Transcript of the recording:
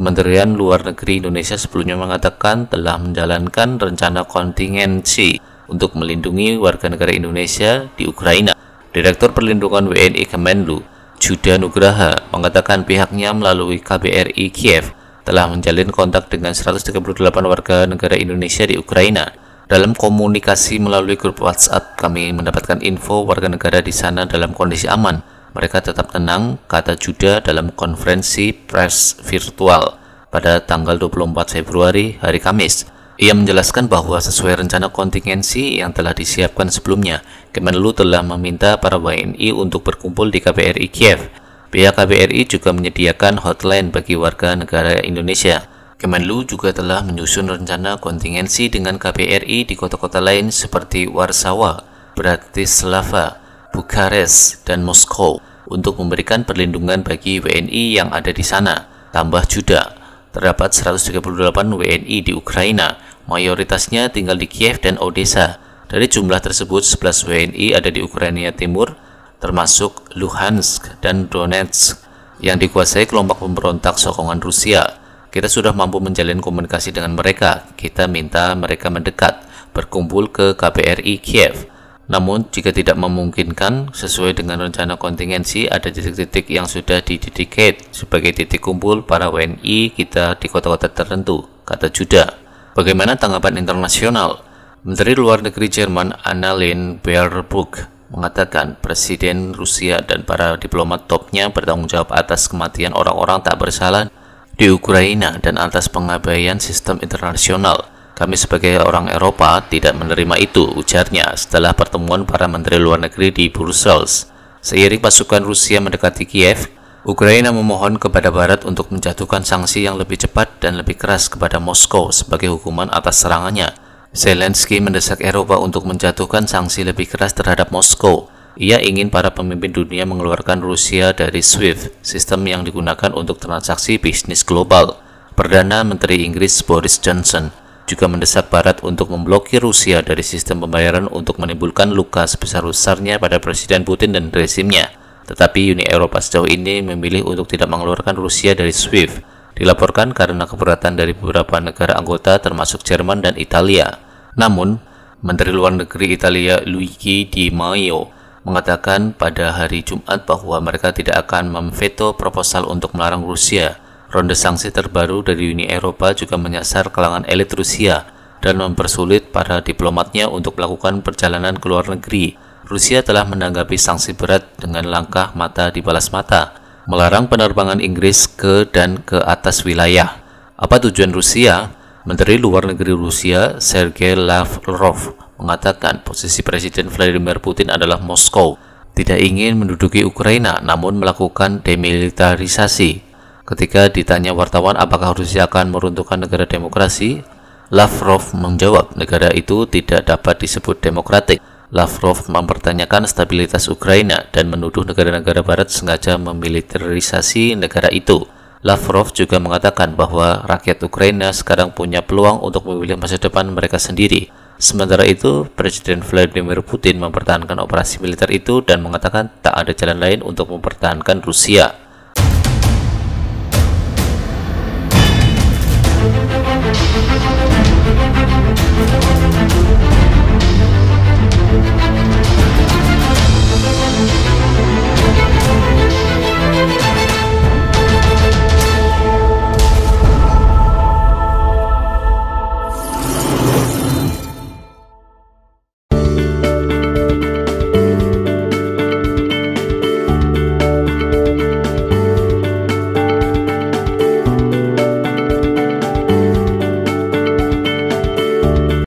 Kementerian Luar Negeri Indonesia sebelumnya mengatakan telah menjalankan rencana kontingensi untuk melindungi warga negara Indonesia di Ukraina. Direktur Perlindungan WNI Kemenlu, Juda Nugraha, mengatakan pihaknya melalui KBRI Kiev telah menjalin kontak dengan 138 warga negara Indonesia di Ukraina. Dalam komunikasi melalui grup WhatsApp, kami mendapatkan info warga negara di sana dalam kondisi aman. Mereka tetap tenang, kata Juda dalam konferensi pers virtual pada tanggal 24 Februari, hari Kamis. Ia menjelaskan bahwa sesuai rencana kontingensi yang telah disiapkan sebelumnya, Kemenlu telah meminta para WNI untuk berkumpul di KBRI Kiev. Pihak KBRI juga menyediakan hotline bagi warga negara Indonesia. Kemenlu juga telah menyusun rencana kontingensi dengan KBRI di kota-kota lain seperti Warsawa, Bratislava, Bukares, dan Moskow untuk memberikan perlindungan bagi WNI yang ada di sana. Tambah Juda, terdapat 138 WNI di Ukraina, mayoritasnya tinggal di Kiev dan Odessa. Dari jumlah tersebut, 11 WNI ada di Ukraina Timur, termasuk Luhansk dan Donetsk, yang dikuasai kelompok pemberontak sokongan Rusia. Kita sudah mampu menjalin komunikasi dengan mereka. Kita minta mereka mendekat, berkumpul ke KBRI Kiev. Namun, jika tidak memungkinkan, sesuai dengan rencana kontingensi, ada titik-titik yang sudah didedicate sebagai titik kumpul para WNI kita di kota-kota tertentu, kata Juda. Bagaimana tanggapan internasional? Menteri Luar Negeri Jerman Annalena Baerbock mengatakan Presiden Rusia dan para diplomat topnya bertanggung jawab atas kematian orang-orang tak bersalah di Ukraina dan atas pengabaian sistem internasional. Kami sebagai orang Eropa tidak menerima itu, ujarnya setelah pertemuan para menteri luar negeri di Brussels. Seiring pasukan Rusia mendekati Kiev, Ukraina memohon kepada Barat untuk menjatuhkan sanksi yang lebih cepat dan lebih keras kepada Moskow sebagai hukuman atas serangannya. Zelensky mendesak Eropa untuk menjatuhkan sanksi lebih keras terhadap Moskow. Ia ingin para pemimpin dunia mengeluarkan Rusia dari SWIFT, sistem yang digunakan untuk transaksi bisnis global. Perdana Menteri Inggris Boris Johnson juga mendesak Barat untuk memblokir Rusia dari sistem pembayaran untuk menimbulkan luka sebesar-besarnya pada Presiden Putin dan rezimnya. Tetapi Uni Eropa sejauh ini memilih untuk tidak mengeluarkan Rusia dari SWIFT, dilaporkan karena keberatan dari beberapa negara anggota termasuk Jerman dan Italia. Namun, Menteri Luar Negeri Italia Luigi Di Maio mengatakan pada hari Jumat bahwa mereka tidak akan memveto proposal untuk melarang Rusia. Ronde sanksi terbaru dari Uni Eropa juga menyasar kalangan elit Rusia dan mempersulit para diplomatnya untuk melakukan perjalanan ke luar negeri. Rusia telah menanggapi sanksi berat dengan langkah mata dibalas mata, melarang penerbangan Inggris ke dan ke atas wilayah. Apa tujuan Rusia? Menteri Luar Negeri Rusia Sergei Lavrov mengatakan posisi Presiden Vladimir Putin adalah Moskow tidak ingin menduduki Ukraina namun melakukan demilitarisasi. Ketika ditanya wartawan apakah Rusia akan meruntuhkan negara demokrasi, Lavrov menjawab negara itu tidak dapat disebut demokratik. Lavrov mempertanyakan stabilitas Ukraina dan menuduh negara-negara barat sengaja memiliterisasi negara itu. Lavrov juga mengatakan bahwa rakyat Ukraina sekarang punya peluang untuk memilih masa depan mereka sendiri. Sementara itu, Presiden Vladimir Putin mempertahankan operasi militer itu dan mengatakan tak ada jalan lain untuk mempertahankan Rusia.